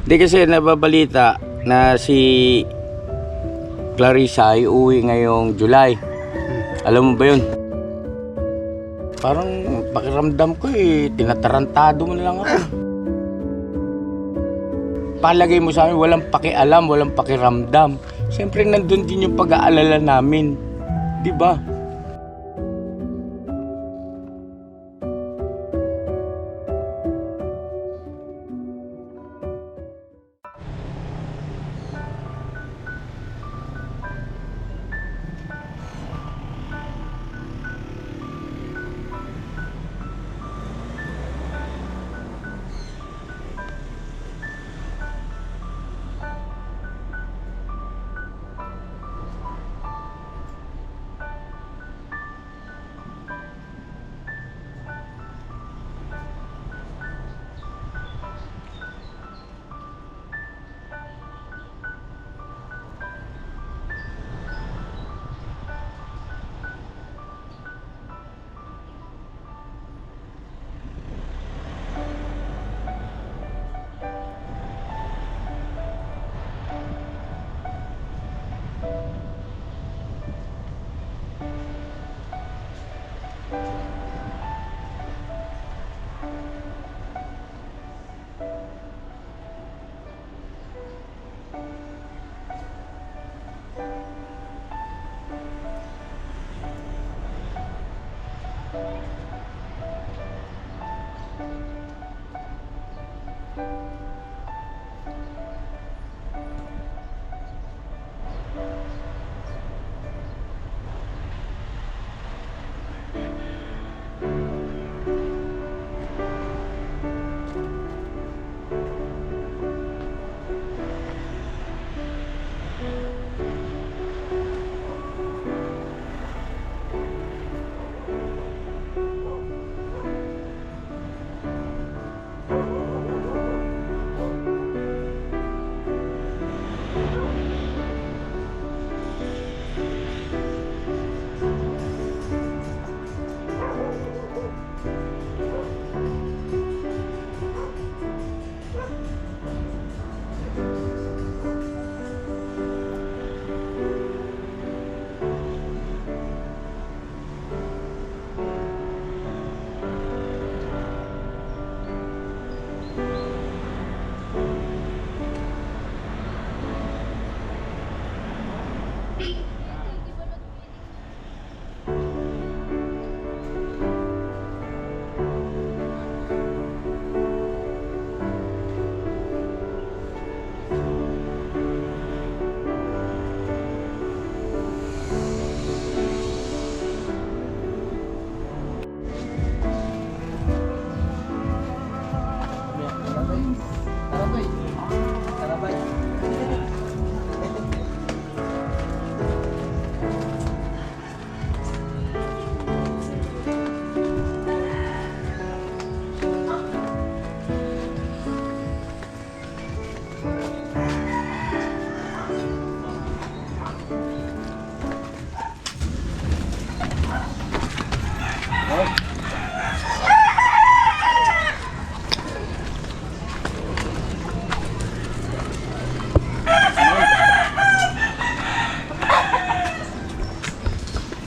Hindi kasi nababalita na si Clarissa ay uwi ngayong July. Alam mo ba yun? Parang pakiramdam ko tinatarantado mo na lang ako. Palagay mo sa amin, walang pakialam, walang pakiramdam. Siyempre nandun din yung pag-aalala namin. Di ba?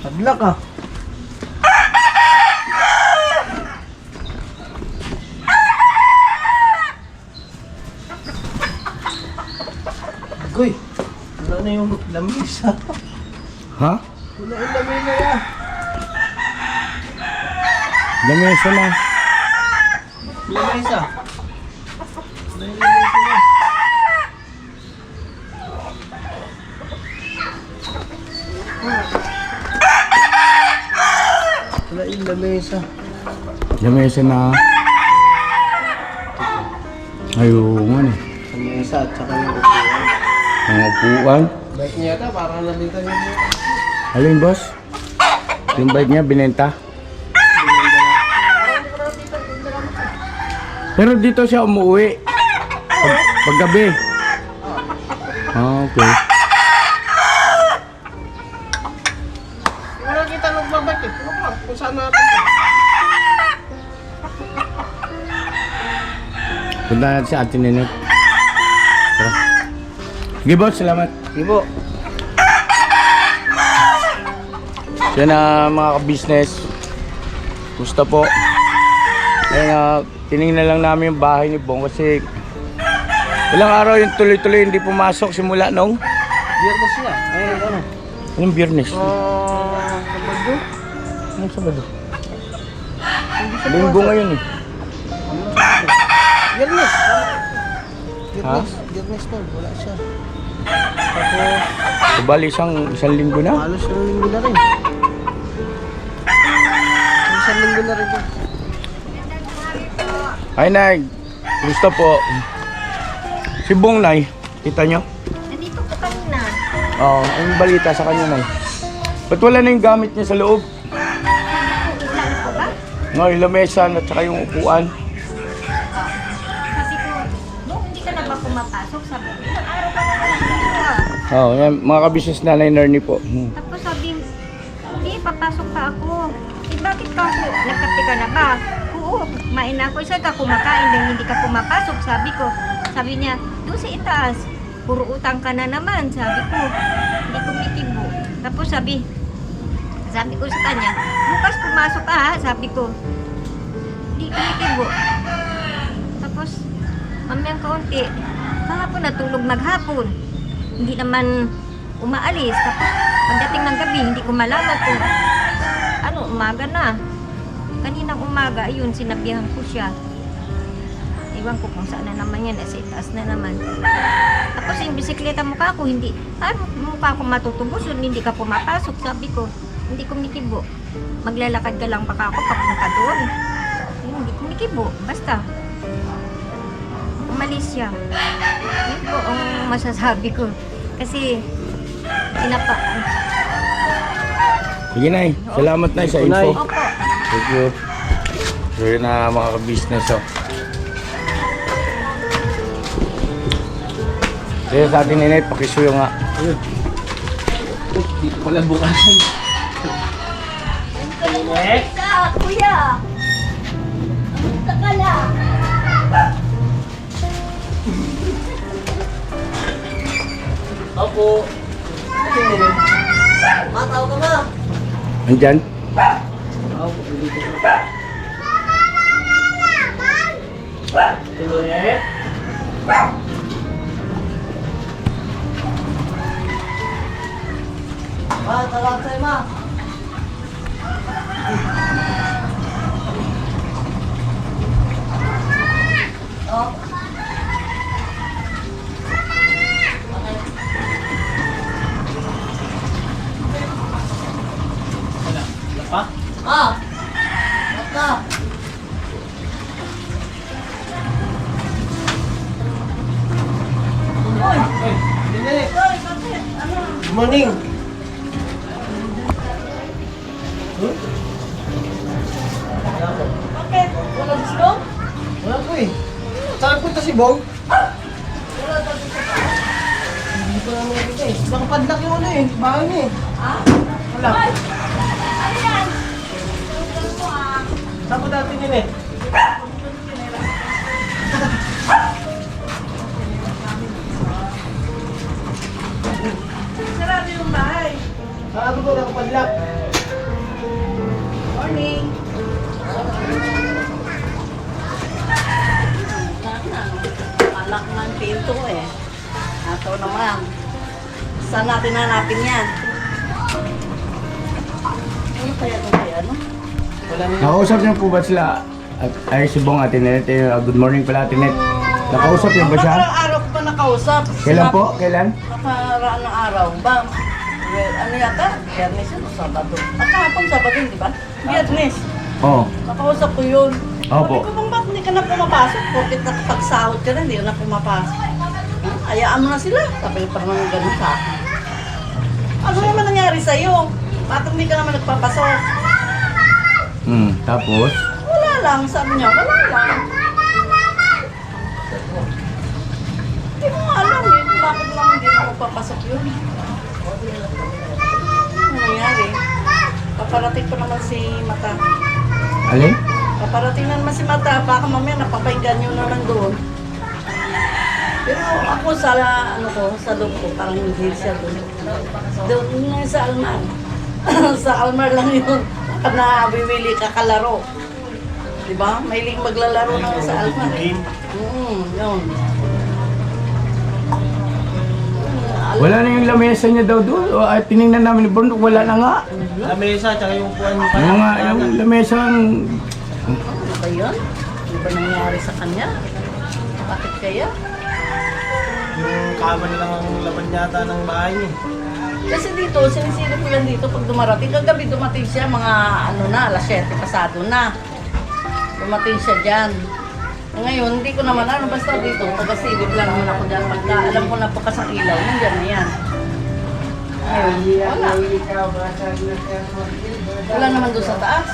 Paglak ah. Goy, wala na yung lamisa. Ha? Wala yung lamisa ya. Lamesa na. Lamisa. Wala yung lamisa na. Wala yung lamisa. Lamesa na. Ayun. Lamisa at saka yung upuan. Ang upuan. Bike niya yata, parang nabinta niya mo. Alin, boss? Yung bike niya, binenta? Pero dito siya umuwi. Paggabi. Ah, okay. Wala kita nagbabike eh. Ano pa? Kung saan natin? Punta natin si Ate Ninit. Tara. Sige boss, salamat. Sige po. So yan na mga ka-business. Gusto po. Kaya tinignan lang namin yung bahay ni Bong kasi ilang araw yung tuloy-tuloy hindi pumasok simula nung Biyernes siya. Ayun, ano? anong Biyernes? Sabado? Anong Sabado? Linggo ngayon eh. Biyernes. Ha? Biyernes na. Wala siya. Tapos, Bali isang linggo na. halos isang linggo na rin. Isang linggo na rin po. Ay Nay, gusto po. Si Bong Nay, kita nyo? Nandito po kanina. Oo, ang balita sa kanya Nay. Ba't wala na yung gamit niya sa loob? Ilan po ba? Yung lamesa at saka yung upuan. Kasi ko, no, hindi ka na ba pumapasok? Sabi ko, ilang araw ka na lang dito ah. Oo, yan, mga ka-business nanay Nernie po. Tapos sabi, hindi, papasok pa ako. Eh, bakit ka ako? Nagkape ka na ba? Oo, kumain na ako. Isa ka kumakain dahil hindi ka pumapasok. Sabi ko, sabi niya, doon sa itaas, puro utang ka na naman. Sabi ko, hindi ko mitibo. Tapos sabi ko sa kanya, bukas pumasok ka ha. Sabi ko, hindi ko mitibo. Tapos, mamayang kaunti, kahapon natulog maghapon. Hindi naman umaalis. Tapos, pagdating ng gabi, hindi ko malaman kung umaga na. Kaninang umaga, ayun, sinabihan ko siya. Iwan ko kung saan na naman yan, nasa itaas na naman. Tapos yung bisikleta mukha ko, hindi, mukha ko matutubos yun, hindi ka pumapasok. Sabi ko, hindi ko mikibo. Maglalakad ka lang baka ako papunta doon. Ayun, hindi ko mikibo, basta. Umalis siya. Yun po ang masasabi ko. Kasi, Sige Nay, salamat Nay sa info. Opo. Thank you. So yun na mga ka-business oh. Kaya sa atin Ninay, pakisuyo nga. Ayun. Di ko pala bukasan. Kuya! Kamusta ka na? Opo. Mataw ka ba? Andyan? Opo, dito ka. Tuloy. Tawag sa'yo, ma. Good morning. Bakit? Wala gusto? Wala po eh. Saan punta si Bong? Hindi ko naman nakita eh. Baka padlock yung ano eh. Bahay niya eh. Ha? Wala. Ano yan? Tulog ko ah. Saan po dati yun eh? Sarado yung bahay. Saan po nakapadlock? Morning. Malak ng pinto ko eh. Ato naman. Saan natin hanapin yan? Ano kaya ito kaya, no? Wala niya. Nakausap niyo po ba sila? Ay si Bong Ate Net, good morning pala Ate Net. Nakausap niyo ba siya? Nakarang araw ko pa nakausap. Kailan po? Kailan? Nakaraan ng araw ba? Well, ano yata? Biyernes yun o Sabado? At kahapon Sabado, di ba? Biyernes. Oo. Nakausap ko yun. Opo. Sabi ko, bang ba't hindi ka na pumapasok? Bakit nakapagsahod ka na, hindi ka na pumapasok? Hayaan mo na sila. Sabi ko parang ganun sa akin. Ano naman nangyari sa'yo? Bakit hindi ka naman nagpapasok? Tapos? Wala lang, sabi niya, wala lang. Hindi ko nga alam eh, kung bakit lang hindi na magpapasok yun. Ano nangyari? Paparating ko naman si Mata. Alin? Paparating na naman si Mata, baka mamaya napapahingan nyo naman doon. Pero ako sa ano ko, sa loob ko, parang hindi siya doon. Doon nga sa Almar. Sa Almar lang yun. Pag nabibili ka kalaro. Diba? Mahilig maglalaro na sa Almar. Yun. Wala na yung lamesa niya daw doon. O, tinignan namin ni Bruno, wala na nga. Lamesa, tsaka yung puwan mo. Yung nga, yung lamesa ang... Ano ba yun? Ano ba nangyari sa kanya? Bakit kaya? Yung kama nilang ang laman yata ng bahay niya. Kasi dito, sinisilip ko yan dito pag dumarating. Kagabi dumating siya, mga ano na, alas 7 pasado na. Dumating siya dyan. Ngayon, hindi ko naman ano, basta dito, taga-silip lang naman ako dyan. Pagka alam ko na pagkas ang ilaw, nandyan na yan. Ayun, wala. Wala naman doon sa taas.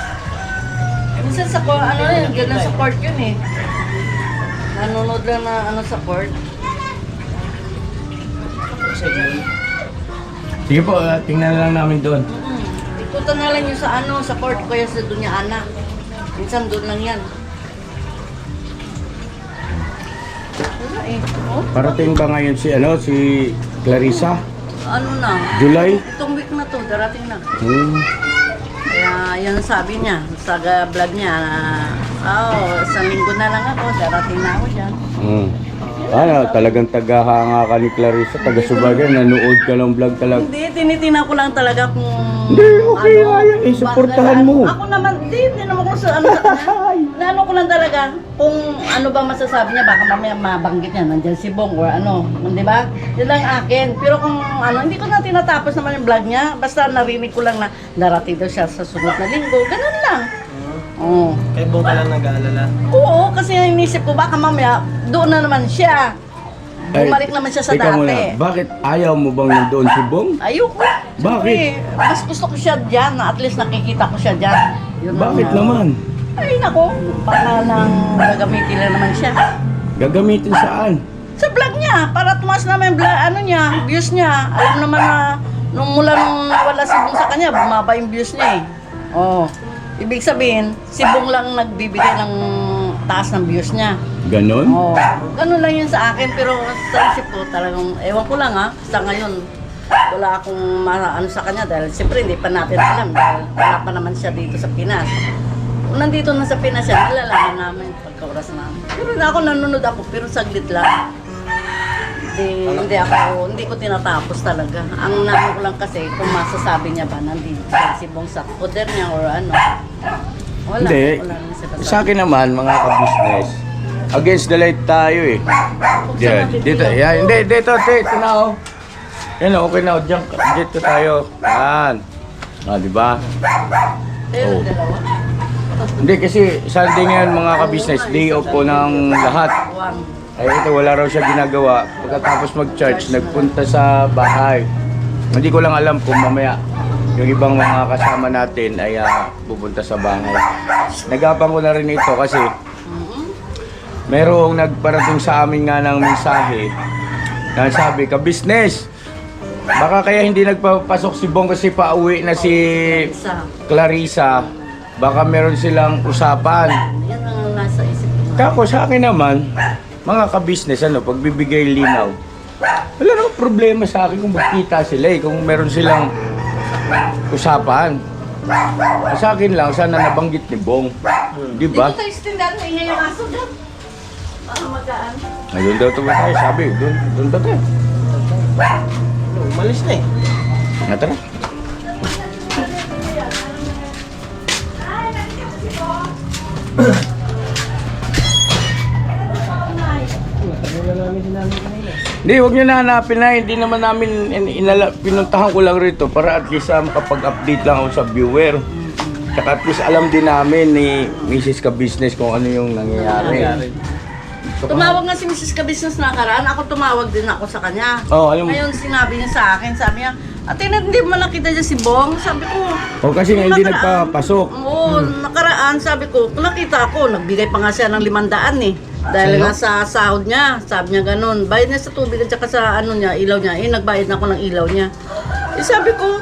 Minsan sa ano yun, gano'n sa court yun eh. Nanonood lang na ano sa court. Sige po, tingnan lang namin doon. Ikutan na lang yung sa ano, sa court kaya sa Dunya Ana. Minsan doon lang yan. Wala eh. Oh, Parating ba ngayon si, ano, si Clarissa? ano na? July? Itong week na to, darating na. Hmm. Kaya yan ang sabi niya, sa vlog niya, isang linggo na lang ako, darating na ako dyan. Hmm. Ano, talagang tagahanga ka ni Clarissa, taga-Subagan, nanood ka ng vlog talaga. Hindi, tinitina ko lang talaga kung... Hindi, okay nga yan, isuportahan mo. Ako naman, hindi naman ko sa ano, ano ko lang talaga, kung ano ba masasabi niya, baka mamaya mabanggit niya, nandyan si Bong or ano, di ba? Yun lang akin. Pero kung ano, hindi ko na tinatapos naman yung vlog niya, basta narinig ko lang na darating daw siya sa sunod na linggo, ganun lang. Oo. Kay Bong ka lang nag-aalala. Oo, kasi inisip ko baka mamaya doon na naman siya. Bumalik naman siya sa teka muna, dati. bakit ayaw mo bang nandoon si Bong? Ayoko. Bakit? Siyempre, mas gusto ko siya dyan, na at least nakikita ko siya dyan. Yun Bakit lang. naman? Ay nako, baka nang gagamitin lang naman siya. Gagamitin saan? Sa vlog niya, para tumas naman yung vlog, ano niya, views niya. Alam naman na, nung wala si Bong sa kanya, bumaba yung views niya eh. Oh. Ibig sabihin, si Bong lang nagbibigay ng taas ng views niya. Ganon? Oo. Ganun lang yun sa akin, pero sa isip ko talagang, ewan ko lang ha, sa ngayon, wala akong ano sa kanya dahil siyempre hindi pa natin alam dahil wala pa naman siya dito sa Pinas. Kung nandito na sa Pinas siya, nalalaman namin pagka-oras namin. Pero ako nanonood ako, pero saglit lang. Hindi ko tinatapos talaga. Ang namin ko lang kasi, kung masasabi niya ba, nandito si Bong sa poder niya or ano. Wala. Hindi. Wala naman siya Sa akin naman, mga ka-business, against the light tayo eh. Yan, dito, yan, hindi, dito, ito na oh. Yan, okay na, dito tayo. Yan. Ah, di ba? Pero Oh. dalawa. Hindi kasi Sunday ngayon mga ka-business, day off po ng lahat. Ay ito, wala raw siya ginagawa. Pagkatapos mag-church, nagpunta sa bahay. Hindi ko lang alam kung mamaya yung ibang mga kasama natin ay pupunta sa bahay. Nagapang ko na rin ito kasi merong nagparating sa amin nga ng mensahe na sabi, ka-business, baka kaya hindi nagpapasok si Bong kasi pauwi na si Clarissa. Baka meron silang usapan. Yan ang nasa isip ko. Kako sa akin naman, mga ka-business, pagbibigay linaw, wala namang problema sa akin kung magkita sila kung meron silang usapan. Sa akin lang, sana nabanggit ni Bong. Di ba? Dito tayo stindan, may yung aso doon. Baka magaan. Doon daw ito tayo, sabi. Doon daw tayo. Umalis na eh. Natara. Hindi, huwag nyo na hanapin na. Hindi naman namin pinuntahan ko lang rito para at least makapag-update lang ako sa viewer. Tsaka at least alam din namin ni Mrs. Ka-Business kung ano yung nangyayari. Tumawag nga si Mrs. Ka-Business nakaraan. Ako tumawag din ako sa kanya. Oh, alam mo. Ngayon sinabi niya sa akin, sabi niya, ate, hindi mo nakita dyan si Bong? Sabi ko, Oh, kasi nga hindi nakaraan. nagpapasok. Oo, nakaraan, sabi ko, nakita ako, nagbigay pa nga siya ng 500 eh. Dahil nga sa sahod niya, sabi niya ganun. Bayad niya sa tubig at saka sa ano niya, ilaw niya. Nagbayad na ako ng ilaw niya. Sabi ko,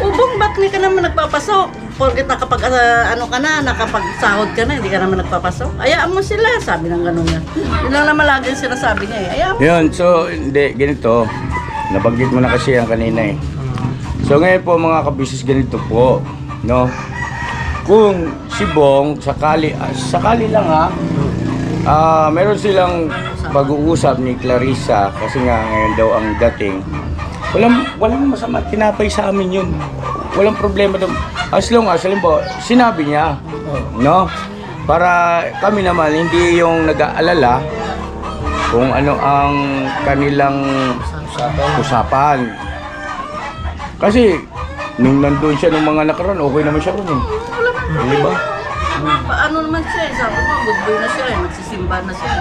Bong, ba't hindi ka naman nagpapasok? porket nakapag ano ka na, nakapagsahod ka na, hindi ka naman nagpapasok. Ayaan mo sila, sabi ng gano'n niya. Yun lang naman lagi ang sinasabi niya eh. Ayaan mo. Yun, so hindi, ganito. Nabanggit mo na kasi yan kanina eh. So ngayon po mga kabisnes, ganito po, no? Kung si Bong, sakali lang ha, meron silang pag-uusap ni Clarissa kasi nga ngayon daw ang dating. Walang masama, tinapay sa amin yun. Walang problema daw. As long as, halimbawa, sinabi niya, no? Para kami naman, hindi yung nag-aalala kung ano ang kanilang usapan. Kasi, nung nandun siya nung mga nakaraan, okay naman siya ron eh. Di ba? Paano naman siya eh, sabi mo, good boy na siya eh, magsisimba na siya.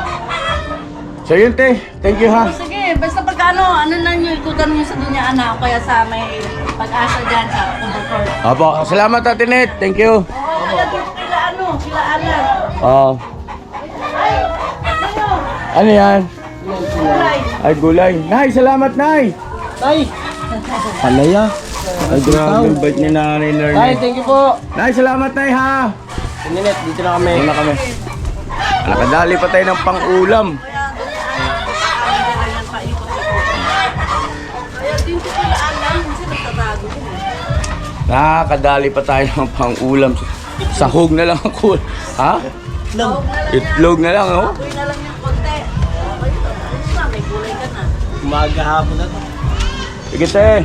So yun te, thank you ha. Sige, basta pag ano na nyo, ikutan nyo sa dunya anak, kaya sa may pag-asa dyan sa Kumburkor. Apo, salamat Ate Net, thank you. Oo, kaya dito kila Alan. Oh, Ay, ano? ano yan? Kulay. Ay gulay. Nay, salamat Nay. Tay! Palaya. Ay grabe, ang bait ni Nanay Tay, Nernet. thank you po! Nay, salamat Nay ha. Ninet, dito na kami. Una kami. Nakadali pa tayo ng pang-ulam. Kaya dito kila Alan, kasi nagtatago din eh. Nakadali pa tayo ng pang-ulam. Sahog na lang ako. Ha? Lang. Itlog na lang, oh. Uy na lang yung konti. Okay, ayos na, may gulay ka na. Umaga hapon na to. Sige te.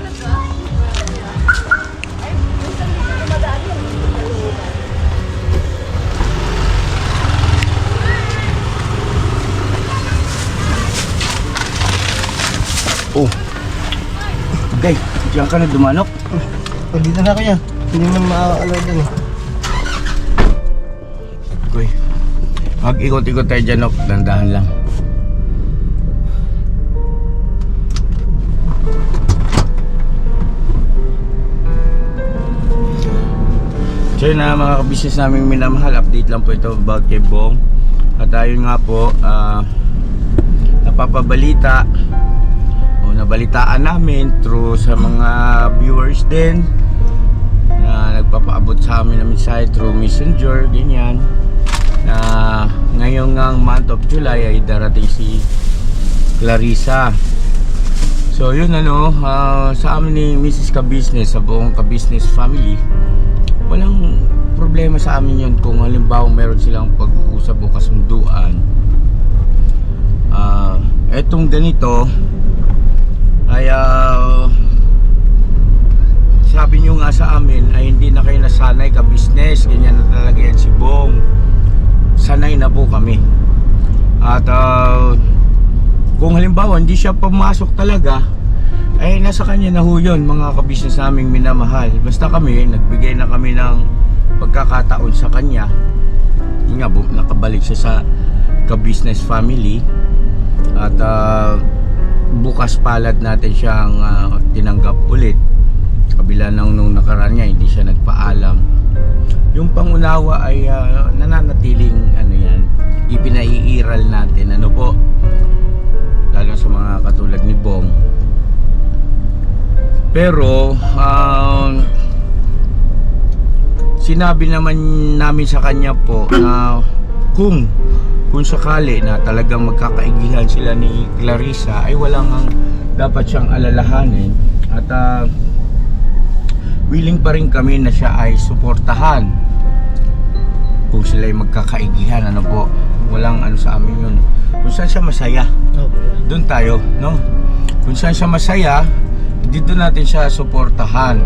Oh. Okay, diyan ka na dumanok. Pag dito na kuya, hindi man maaalaw dun eh. Okay. Mag-ikot-ikot tayo dyan, ok. Dandahan lang. So yun na mga kabisnes naming minamahal, update lang po ito about kay Bong. At ayun nga po, napapabalita o nabalitaan namin through sa mga viewers din na nagpapaabot sa amin na mensahe through messenger, ganyan, na ngayong month of July ay darating si Clarissa. So yun sa amin ni Mrs. Ka-Business, sa buong Ka-Business family, walang problema sa amin yun kung halimbawa meron silang pag-uusap o kasunduan. Etong ganito ay sabi nyo nga sa amin ay hindi na kayo nasanay ka-business, ganyan na talaga yan si Bong. Sanay na po kami. At kung halimbawa hindi siya pumasok talaga, ay nasa kanya na ho yun, mga ka-business naming minamahal. Basta kami, nagbigay na kami ng pagkakataon sa kanya. Yun nga, nakabalik siya sa ka-business family. At bukas palad natin siyang tinanggap ulit. Kabila nung nakaraan niya, hindi siya nagpaalam. Yung pangunawa ay nananatiling ipinaiiral natin. Ano po? Lalo sa mga katulad ni Bong. Pero sinabi naman namin sa kanya po na kung sakali na talagang magkakaigihan sila ni Clarissa ay walang dapat siyang alalahanin at willing pa rin kami na siya ay suportahan kung sila ay magkakaigihan. Ano po, walang sa amin yun. Kung saan siya masaya, doon tayo, no? Kung saan siya masaya, dito natin siya suportahan.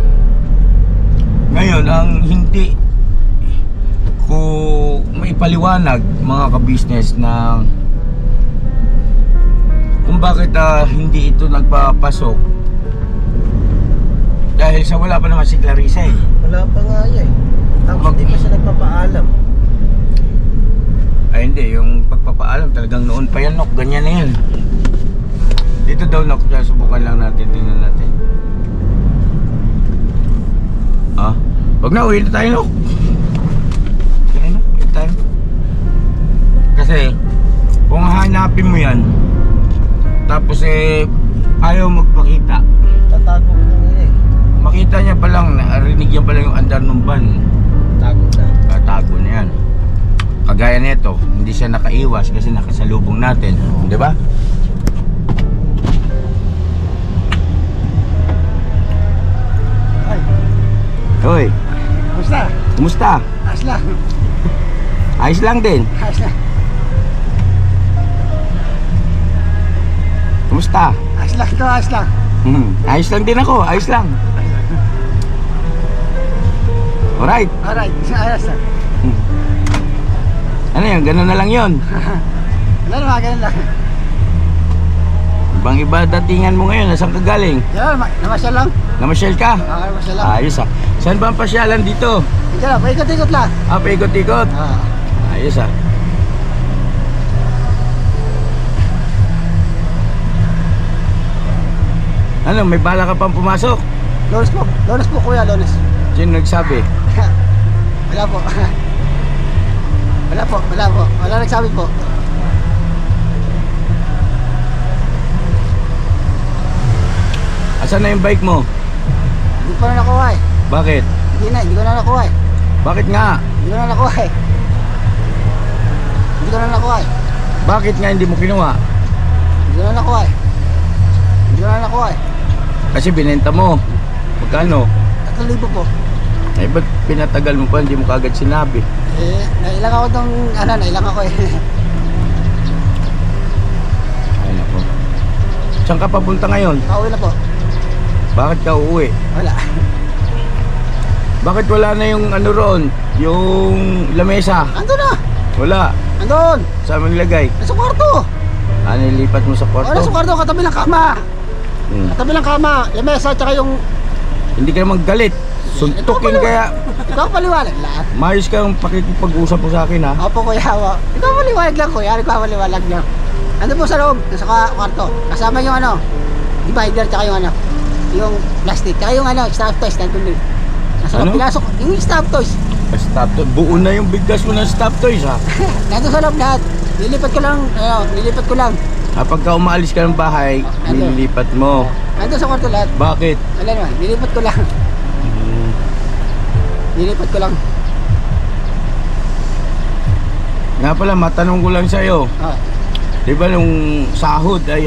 Ngayon, ang hindi ko maipaliwanag mga ka-business na kung bakit hindi ito nagpapasok dahil sa wala pa naman si Clarissa eh. Wala pa nga yan eh. Tapos hindi pa siya nagpapaalam. Ay hindi, yung pagpapaalam talagang noon pa yan, Nok, ganyan na yan. Dito daw, Nok, subukan lang natin, tingnan natin. Wag na, uwi na tayo, Nok. Uwi na tayo. Kasi kung hahanapin mo yan tapos ayaw magpakita, Tatago ko nga eh. makita niya pa lang, narinig niya pa lang yung andar ng van. Tago na. Tago na yan. Kagaya nito, hindi siya nakaiwas kasi nakasalubong natin, di ba? Ay, Hoy, kumusta? kumusta? Ayos lang. Ayos lang din. Ayos lang. Kumusta? Ayos lang ito, ayos lang. Ayos lang din ako, ayos lang. Alright. Alright, ayos lang. Ano yun, ganun na lang yun. Wala naman, ganun lang. Ibang iba datingan mo ngayon, nasaan ka galing? Yan, namasyal lang. Namasyal ka? Namasyal lang. Ayos ah. Saan ba ang pasyalan dito? Ika lang, paikot-ikot lang. Paikot-ikot. Ayos ah. Ano, may bala ka pang pumasok? Lones po kuya, lones. Sino nagsabi? Wala po. Wala nagsabi po. Asan na yung bike mo? Hindi ko na nakuha eh. Bakit? Hindi ko na nakuha eh. Bakit nga? Hindi ko na nakuha eh. Hindi ko na nakuha eh. Bakit nga hindi mo kinuha? Hindi ko na nakuha eh. Hindi ko na nakuha eh. Kasi binenta mo. Magkano? 3,000 po. Eh, ba't pinatagal mo pa? Hindi mo kagad sinabi. Eh, nailang ako tong, nailang ako eh. Ay, nako. Saan ka papunta ngayon? Pauwi na po. Bakit ka uuwi? Wala. Bakit wala na yung ano roon? Yung lamesa? Ando na. Wala. Andun. Saan mo nilagay? Nasa kwarto. Nilipat mo sa kwarto? Nasa kwarto, katabi ng kama. Katabi ng kama. Yung mesa, tsaka yung... Hindi ka naman galit. Suntukin kaya. Ikaw paliwanag lahat. Mayos kang pakikipag-usap mo sa akin ha. Opo kuya, ikaw paliwanag lang kuya. Ikaw paliwanag lang. Ando po sa loob, nasa kwarto. Kasama yung divider, tsaka yung yung plastic, tsaka yung stop toys, nandun din. Nasa loob, pinasok, yung stop toys. Stop toys. Buo na yung bigkas mo ng stop toys ha. Nandun sa loob lahat. Nilipat ko lang. Pagka umaalis ka ng bahay, nililipat mo. Nandun sa kwarto lahat. Bakit? Wala naman, nilipat ko lang. Nilipat ko lang. Nga pala, matanong ko lang sa'yo. Di ba nung sahod ay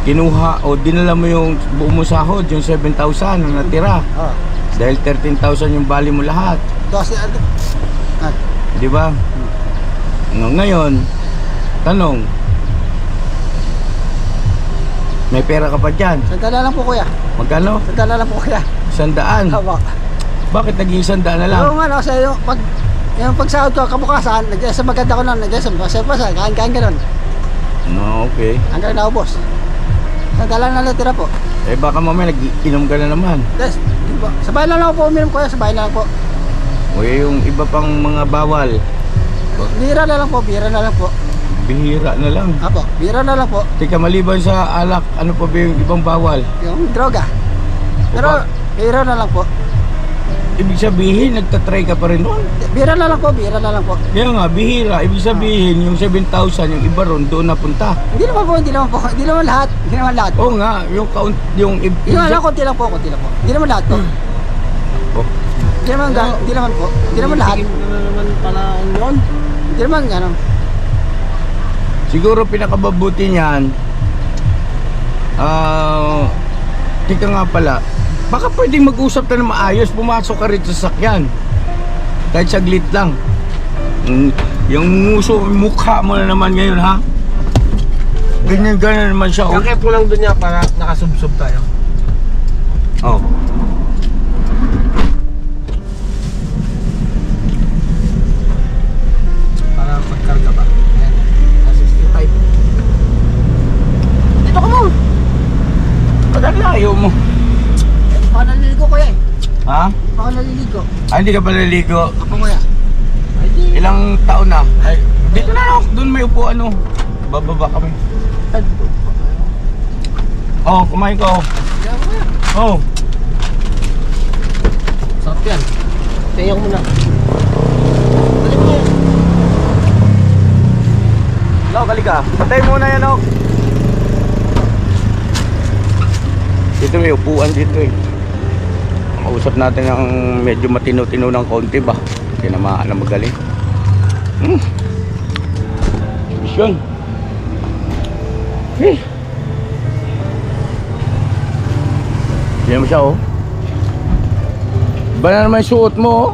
kinuha o dinala mo yung buo mo sahod, yung 7,000 na natira. Dahil 13,000 yung bali mo lahat. 12, Di ba? Ngayon, tanong, may pera ka pa dyan? Sandala lang po kuya. Magkano? Sandala lang po kuya. 100. Haba. Bakit naging 100 na lang? Oo nga, kasi yung pagsahod ko kabukasan, nag-isa maganda ko nun, nag-isa pasal, kain-kain ka nun. No, okay. Hanggang naubos. Sandala na natira po. Eh baka mamaya nag-inom ka na naman. Yes, sa bahay lang ako po uminom kuya, sa bahay lang po. O yung iba pang mga bawal, Bira na lang po, bira na lang po. bihira na lang. Apo, bira na lang po. Tika, maliban sa alak, ano pa ba yung ibang bawal? Yung droga. Pero, bira na lang po. Ibig sabihin, nagtatry ka pa rin doon? Bira na lang po, bira na lang po. Kaya nga, bihira. Ibig sabihin, yung 7,000, yung iba ron, doon napunta. Hindi naman po. Hindi naman lahat. Hindi naman lahat po. Oo nga, yung count, yung... Yung konti lang po. Hindi naman lahat po. Oh, Hindi naman po. Hindi naman lahat. Ano naman pala yun? Hindi naman gano'n. siguro pinakababuti niyan, tika nga pala, baka pwedeng mag-usap ka na maayos, pumasok ka rito sa sakyan. Kahit saglit lang. Yung mukha mo na naman ngayon ha. Ganyan naman siya. Kakip ko lang doon niya para nakasubsob tayo. Oh. Para magkarga ba? Ayan. 65. Dito ka mo! Ba't ang layo mo? Baka naliligo kuya eh. Ha? Baka naliligo. Hindi ka pala ligo. Ako kuya. Ilang taon na? Ay, dito na ako. Doon may upuan ano. Bababa kami. Oh, kumain ko. Kaya kuya. Oh. Sarap yan. Tayang mo na. Balik mo. Hello, kalika. Patay muna yan, oh. gusto may upuan dito eh. Makausap natin ang medyo matino-tino ng konti ba. Tinamaan na magaling. Mission. Eh. Yan mo siya oh. Iba na naman yung suot mo oh.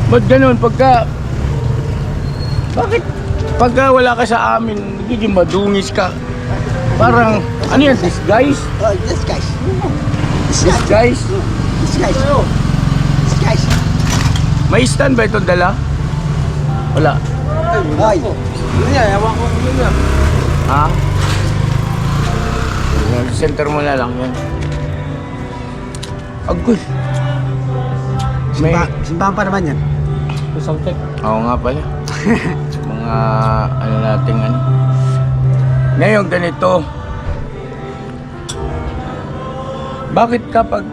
Ba't ganun pagka... Bakit pagka wala ka sa amin, nagiging madungis ka? Parang, ano yan, disguise? Oh, disguise. Disguise? Disguise. Disguise. May stand ba itong dala? Wala. Ay. Ha? Center mo na lang yan. Agoy. May... Simbahan pa naman yan. Oo nga pala. Mga ano nating ano. Ngayon ganito. Bakit kapag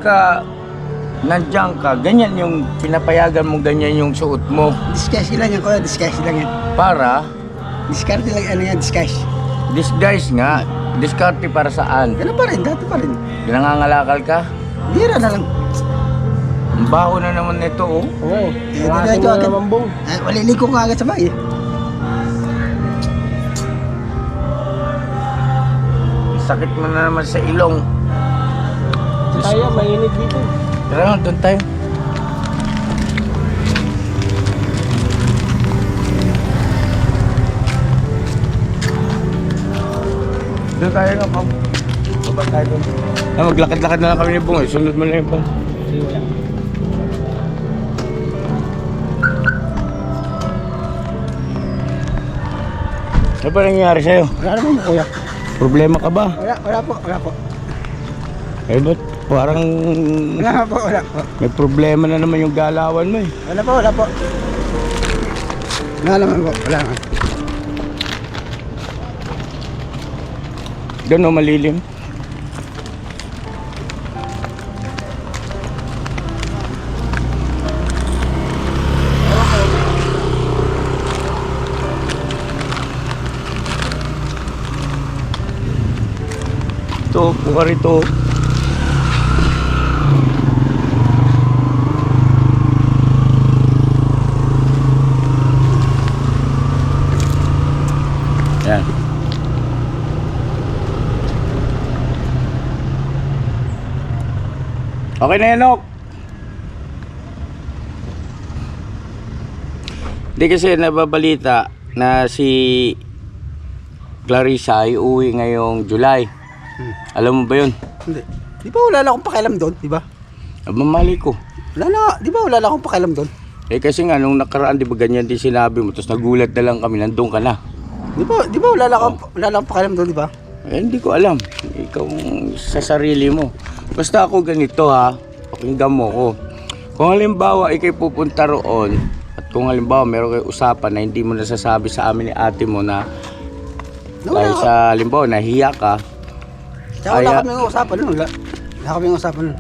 nandiyan ka, ganyan yung pinapayagan mo, ganyan yung suot mo? Disguise lang yan, kuya. Disguise lang yan. Para? Discarte lang ano yan, disguise. Disguise nga. Diskarte para saan? Ganun pa rin, dati pa rin. Nangangalakal ka? Bira na lang. Ang baho na naman nito oh. Oo. Ito agad. Waliliko ka agad sa bahay. Sakit mo na naman sa ilong. Tayo, mainit dito. Tara nga, doon tayo. Doon tayo nga, Pam. Baba tayo doon. Maglakad-lakad na lang kami ni Bong. Sunod mo na yung Pam. Ano ba nangyayari sa'yo? Wala naman mo, kuya. Problema ka ba? Wala po. Eh, ba't parang Wala po. may problema na naman yung galawan mo eh. Wala po. Wala naman po, wala naman. Doon o malilim. Ito, buka rito. Yan. Okay na yan, Nok. Hindi kasi nababalita na si Clarissa ay uwi ngayong July. Alam mo ba yun? Hindi. Di ba wala lang akong pakialam doon, di ba? Mamali ko. Di ba wala lang akong pakialam doon? Eh kasi nga nung nakaraan, di ba ganyan din sinabi mo, tapos nagulat na lang kami, nandun ka na. Di ba wala lang akong pakialam doon, di ba? Eh, hindi ko alam. Ikaw sa sarili mo. Basta ako ganito ha, pakinggan mo ko. Kung halimbawa ikay pupunta roon, at kung halimbawa meron kayo usapan na hindi mo nasasabi sa amin ni ate mo na dahil sa halimbawa nahiya ka, Tsaka wala kami usapan nun, wala kami usapan nun.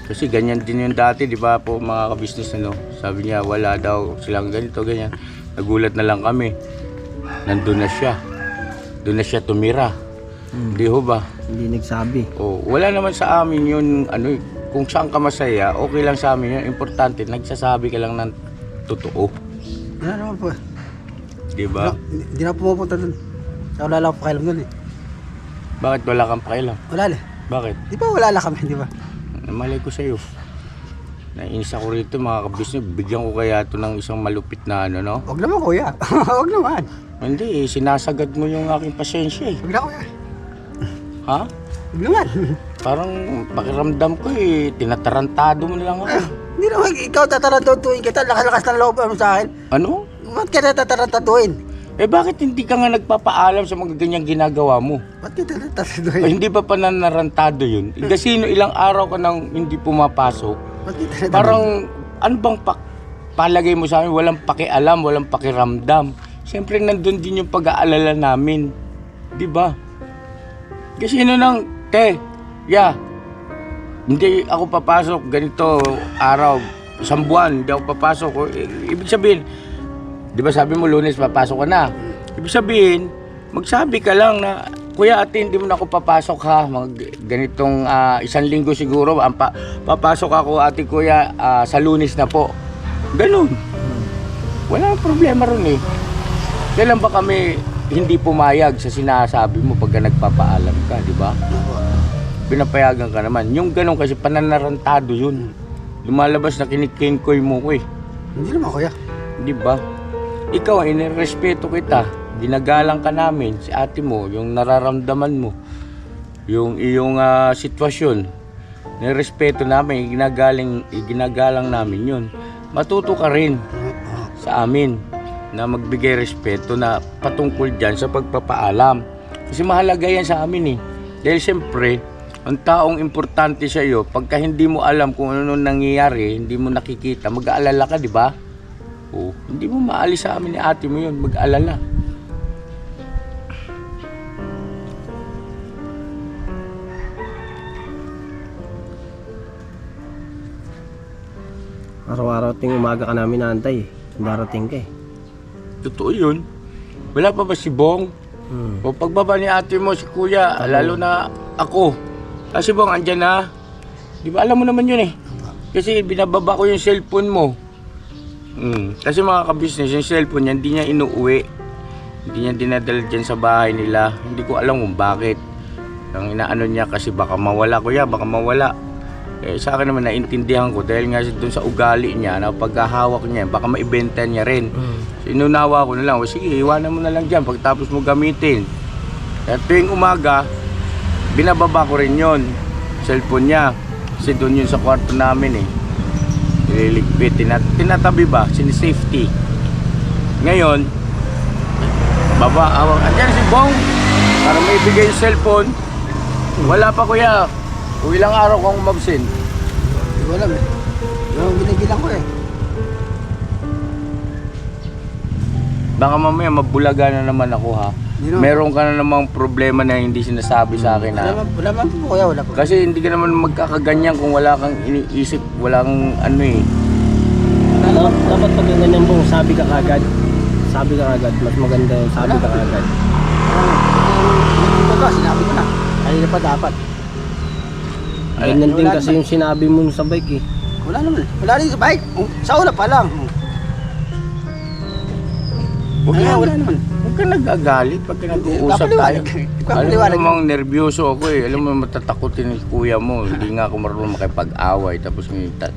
kasi ganyan din yung dati, di ba po mga ka-business ano? Sabi niya wala daw silang ganito, ganyan. Nagulat na lang kami. Nandun na siya. Doon na siya tumira. Di ho ba? Hindi nagsabi. Oh, wala naman sa amin yun, ano, kung saan ka masaya, okay lang sa amin yun. Importante, nagsasabi ka lang ng totoo. Wala naman po. Di ba? Hindi na pumupunta dun. Tsaka wala lang akong pakialam dun eh. Bakit wala kang pakialam? Wala lang. Bakit? Di ba wala lang kami, di ba? Namalay ko sa'yo. Nainis ako rito mga kabisnes. Bigyan ko kaya ito ng isang malupit na ano, no? Huwag naman kuya. Huwag naman. Hindi, sinasagad mo yung aking pasensya eh. Huwag na kuya. Ha? Huwag naman. Parang pakiramdam ko eh, tinatarantado mo na lang ako. Hindi naman ikaw tatarantuin kita. Lakas-lakas ng loob mo sa akin. Ano? Ba't ka tatarantuin? Eh bakit hindi ka nga nagpapaalam sa mga ganyang ginagawa mo? Ba't ka Ay, tatarantuin? hindi pa pananarantado yun? Kasi ilang araw ka nang hindi pumapasok. Ba't ka tatarantuin? Parang ano bang palagay mo sa amin? Walang pakialam, walang pakiramdam. Siyempre nandun din yung pag-aalala namin. Di ba? Kasi hindi ako papasok ganito araw, isang buwan, hindi ako papasok. Ibig sabihin, di ba sabi mo Lunes papasok ka na? Ibig sabihin, magsabi ka lang na, Kuya Ate, hindi mo na ako papasok ha. Ganitong 1 linggo siguro, papasok ako Ate Kuya sa Lunes na po. Ganun. Wala problema ron eh. Kailan ba kami hindi pumayag sa sinasabi mo pagka nagpapaalam ka, di ba? Pinapayagan ka naman. Yung ganun kasi pananarantado yun. Lumalabas na kinikinkoy mo ko eh. Hindi naman kuya. Di ba? Ikaw, inirespeto kita. Ginagalang ka namin, si ate mo, yung nararamdaman mo, yung iyong sitwasyon. Nirespeto namin, ginagalang namin yun. Matuto ka rin sa amin na magbigay respeto na patungkol dyan sa pagpapaalam. Kasi mahalaga yan sa amin eh. Dahil siyempre, ang taong importante sa iyo, pagka hindi mo alam kung ano nangyayari, hindi mo nakikita, mag-aalala ka, di ba? O, hindi mo maalis sa amin ni ate mo yun, mag-alala. Araw-araw ting umaga ka namin naantay. Darating ka eh. Totoo yun. Wala pa ba si Bong? O pagbaba ni ate mo, si kuya, lalo na ako. Si Bong, andyan na. Di ba alam mo naman yun eh. Kasi binababa ko yung cellphone mo. Kasi mga kabisnes, yung cellphone niya, hindi niya inuuwi. Hindi niya dinadala dyan sa bahay nila. Hindi ko alam kung bakit. Ang inaano niya kasi baka mawala, kuya, baka mawala. Sa akin naman naintindihan ko dahil nga doon sa ugali niya na pagkahawak niya, baka maibenta niya rin. So, inunawa ko na lang, sige, iwanan mo na lang dyan pagtapos mo gamitin. At tuwing umaga, binababa ko rin yon cellphone niya. Kasi doon yun sa kwarto namin eh. Nililigpit, tinatabi ba, sinisafety. Ngayon, andyan si Bong para may bigay yung cellphone. Wala pa kuya. Kung ilang araw kang umabsent? Hindi ko alam eh. Yung binibilang ko eh. Baka mamaya mabulaga na naman ako ha. Meron ka na namang problema na hindi sinasabi sa akin ha. Wala man po kuya, wala po. Kasi hindi ka naman magkakaganyan kung wala kang iniisip, wala kang ano eh. Dapat pag ganyan Bong, sabi ka kagad. Sabi ka kagad. Mas maganda yung sabi ka kagad. Ito sinabi ko na. Kanina pa dapat. Ganyan din wala kasi yung sinabi mo sa bike eh. Wala naman. Wala rin sa bike. Sa una pa lang. Wala naman. Huwag ka nagagalit pagka nag-uusap tayo. Alam mo namang nervyoso ako eh. Alam mo matatakotin ni kuya mo. Hindi nga ako marunong makipag-away. Tapos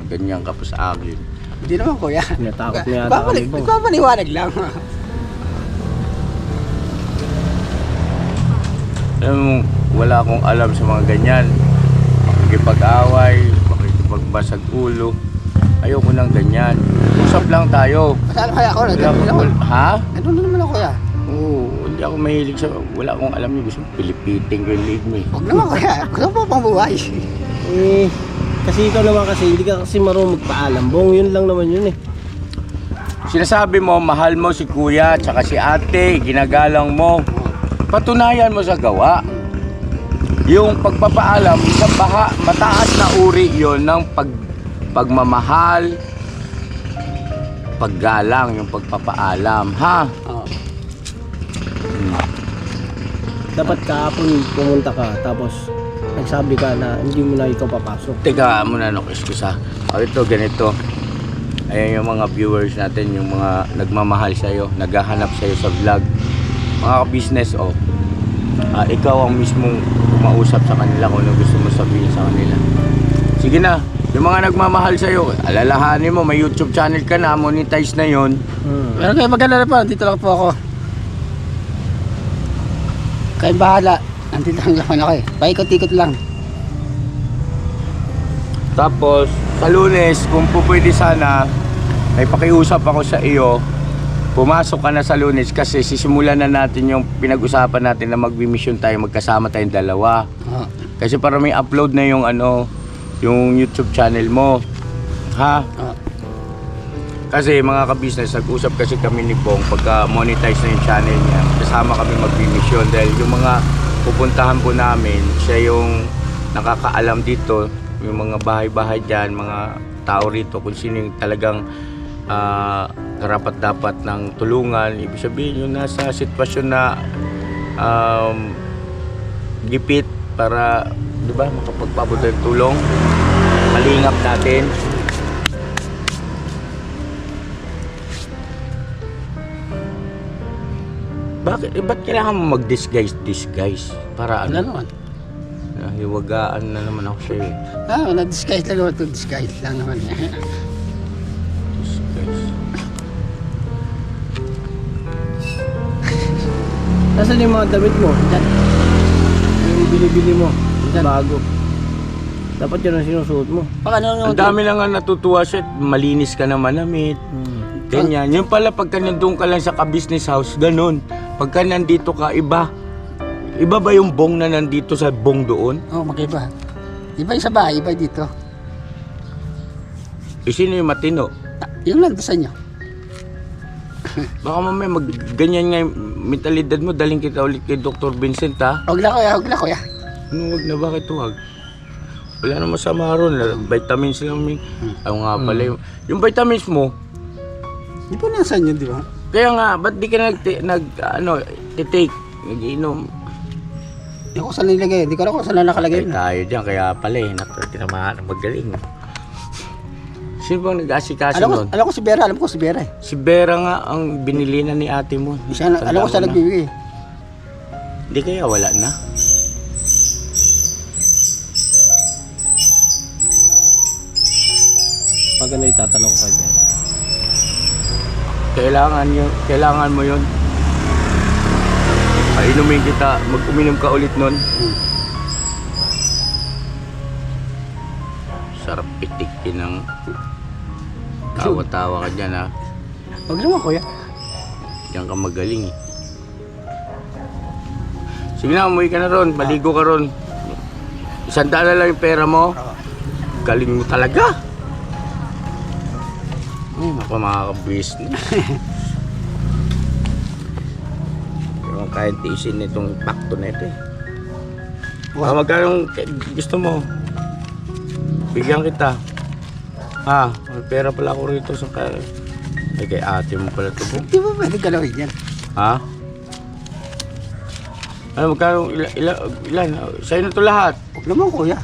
ganyan ka pa sa akin. Hindi naman kuya. Natakot mo yata kami Bong. Nagpapaliwanag lang. Alam mo, wala akong alam sa mga ganyan. Makikipag-away, makikipagbasag ulo. Ayoko nang ganyan. Usap lang tayo. Masala kaya ako. Ha? Ano na naman ako kuya? Oo, hindi ako mahilig sa... Wala akong alam niyo. Gusto pilipiting ko yung lead mo eh. Huwag naman kuya. Gusto po pang buhay. Eh, kasi ikaw naman kasi hindi ka kasi marunong magpaalam Bong. Yun lang naman yun eh. Sinasabi mo, mahal mo si kuya, tsaka si ate, ginagalang mo. Patunayan mo sa gawa. Yung pagpapaalam, sa mataas na uri yon ng pagmamahal, paggalang, yung pagpapaalam, ha? Dapat kahapon pumunta ka tapos nagsabi ka na hindi mo na ikaw papasok. Teka muna, no, excuse ha. Ito, ganito. Ayan yung mga viewers natin, yung mga nagmamahal sa'yo, naghahanap sa'yo sa vlog. Mga ka-business, ikaw ang mismong kumausap sa kanila kung ano gusto mo sabihin sa kanila. Sige na, yung mga nagmamahal sa'yo, alalahanin mo, may YouTube channel ka na, monetize na yon. Pero kayo maganda na po. Dito lang po ako. Kayo bahala. Nandito lang naman ako eh. Paikot-ikot lang. Tapos, sa Lunes, kung pwede sana, may pakiusap ako sa iyo, pumasok ka na sa Lunes kasi sisimulan na natin yung pinag-usapan natin na mag-mission tayo, magkasama tayong dalawa. Kasi para may upload na yung yung YouTube channel mo. Ha? Kasi mga ka-business, nag-usap kasi kami ni Bong pagka monetize na yung channel niya, kasama kami mag-mission dahil yung mga pupuntahan po namin, siya yung nakakaalam dito, yung mga bahay-bahay dyan, mga tao rito, kung sino yung talagang karapat dapat ng tulungan. Ibig sabihin yung nasa sitwasyon na gipit para, di ba, makapagpabot ng tulong. Malingap natin. Ba't kailangan mo mag-disguise? Para Wala ano? naman. Hiwagaan na naman ako sa'yo eh. Na-disguise lang naman ito. Disguise lang naman. Disguise. Nasaan yung mga damit mo? Diyan. Yung bili-bili mo? Diyan. Bago. Dapat yun ang sinusuot mo. Baka ano Ang dami lang nga natutuwa siya. Malinis ka na manamit. Ganyan. Yung pala pagka nandun ka lang sa ka-business house, ganun. Pagka nandito ka, iba. Iba ba yung bong na nandito sa bong doon? Oo, mag-iba. Iba yung sa bahay, iba dito. Sino yung matino? Yung lang sa inyo. Baka mamaya ganyan nga yung mentalidad mo, daling kita ulit kay Dr. Vincent ha? Huwag na kuya. Ano, wag na, bakit wag? Wala na masama ron, vitamins lang may... Ayaw nga pala yung vitamins mo, Di ba nasa inyo, di ba? kaya nga, ba't di ka nag-take, nag-inom? Di ko saan nilagay. Di ko alam kung saan nakalagay Ay, na. tayo dyan, kaya pala eh, tinamaan ang magaling. Sino bang nag-asikaso nun? Alam ko si Vera, eh. Si Vera nga ang binili na ni ate mo. Alam ko saan nagbibigay. Hindi kaya wala na? Pag ano itatanong ko kay Bella. Kailangan mo yun. Inumin kita, mag-uminom ka ulit nun. Sarap pitikin ng tawa-tawa ka dyan ha. Huwag naman kuya. Diyan ka magaling eh. Sige na, umuwi ka na ron, maligo ka ron. 100 na lang yung pera mo. Galing mo talaga. Ako makaka-business. Pero kaya tiisin nitong pakto na ito eh. Magkano gusto mo? Bigyan kita. May pera pala ako rito sa kay ate mo pala ito. Di ba pwede galawin yan? Ha? Ano, magkano, ilan? Sa'yo na ito lahat. Huwag naman kuya.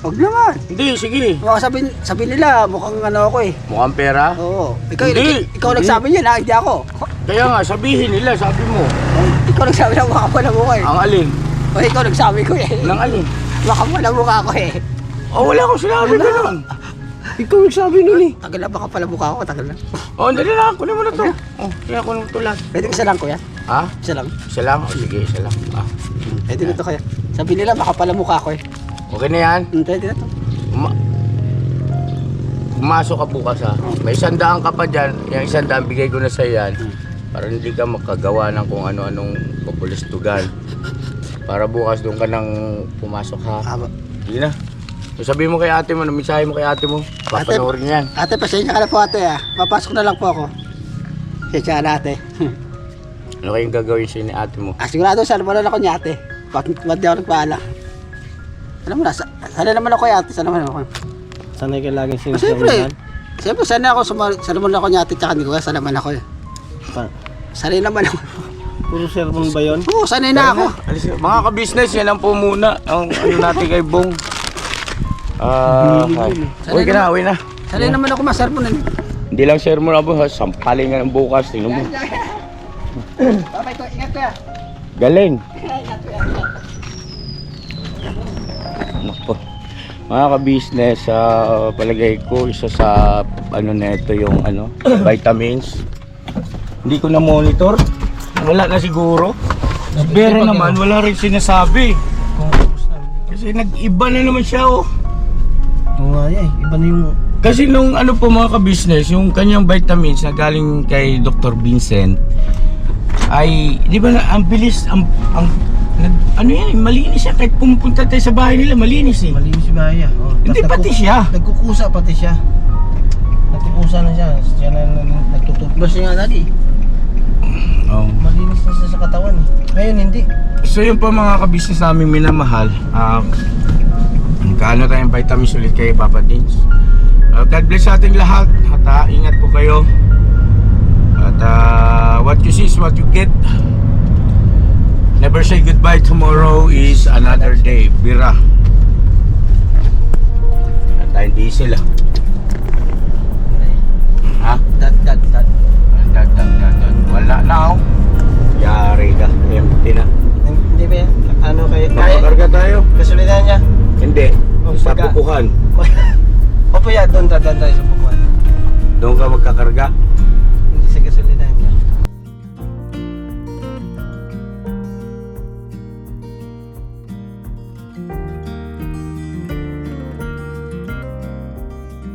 Huwag naman. Hindi, sige. Baka sabihin nila, mukhang ano ako eh. Mukhang pera? Oo. Hindi. Ikaw nagsabi niyan ha, hindi ako. Kaya nga, sabihin nila, sabi mo. Ikaw nagsabi na mukha ko na mukha eh. Ang alin? O ikaw nagsabi ko eh. Nang alin? Mukha mo na mukha ko eh. Wala akong sinabi gano'n. Ikaw nagsabi nun eh. Tagal na baka pala mukha ko, tagal na. Dali na, kunin mo na to. Kaya kunin mo to lahat. Pwede isa lang kuya. Ha? Isa lang. Isa lang? Sige, isa lang. Pwede na to kaya. Sabi nila baka pala mukha ko eh. Okay na yan? Pwede na to. Pumasok ka bukas ha. May 100 ka pa dyan. Yung 100 bigay ko na sa yan. Para hindi ka makagawa ng kung ano-anong populistugan. Para bukas doon ka nang pumasok ha. Hindi na. So sabihin mo kay ate mo, namisahe mo kay ate mo. Papanoorin yan. Ate, pasensya ka na po ate ah. Papasok na lang po ako. Pasensya ka na ate. Ano kayong gagawin siya ni ate mo? Sigurado, sana mo na ako niya ate. Bakit di ako nagpaala? Alam mo na, sana naman ako ate, sana naman ako. Sanay ka laging Siyempre, sinasabihan. sana ako, sana mo na ako niya ate, tsaka hindi ko kaya sana naman ako eh. Sanay naman ako. Puro sermon ba yun? Oo, sanay na ako. Mga ka-business, yan lang po muna ang ano natin kay Bong. Uwi ka na, uwi na. Sanay naman ako masermonan. Hindi lang sermon ako, sampalin nga ng bukas. Tingnan mo. Bye-bye ko, ingat ko ya. Galing. Nako. Mga ka-business, palagay ko isa sa ano na ito yung vitamins. Hindi ko na monitor. Wala na siguro. Pero naman wala rin sinasabi. Kasi nag-iba na naman siya oh. Oo nga eh, iba na yung... Kasi nung ano po mga ka-business, yung kanyang vitamins na galing kay Dr. Vincent ay, di ba ang bilis, ano yan, malinis siya. Kahit pumunta tayo sa bahay nila, malinis eh. Malinis si Maya. Hindi, pati siya. Nagkukusa pati siya. Nagkukusa na siya. Siya na nagtututbrush niya nga dati. Oh. Malinis na siya sa katawan eh. Ngayon hindi. So yun po mga ka-business namin minamahal. Kaano tayong vitamins ulit kay Papa Dins. God bless sa ating lahat. At ingat po kayo. At what you see is what you get. Never say goodbye, tomorrow is another day. Bira. At tayong diesel ah. Ha? Dat. Dad. Wala na oh. Yari ka. Empty na. Hindi ba yan? Ano kayo? Mapakarga tayo? Gasolina niya. Hindi. Oh, Sa saga. pupuhan. Opo yan, doon tayo sa bukuan. Doon ka magkakarga.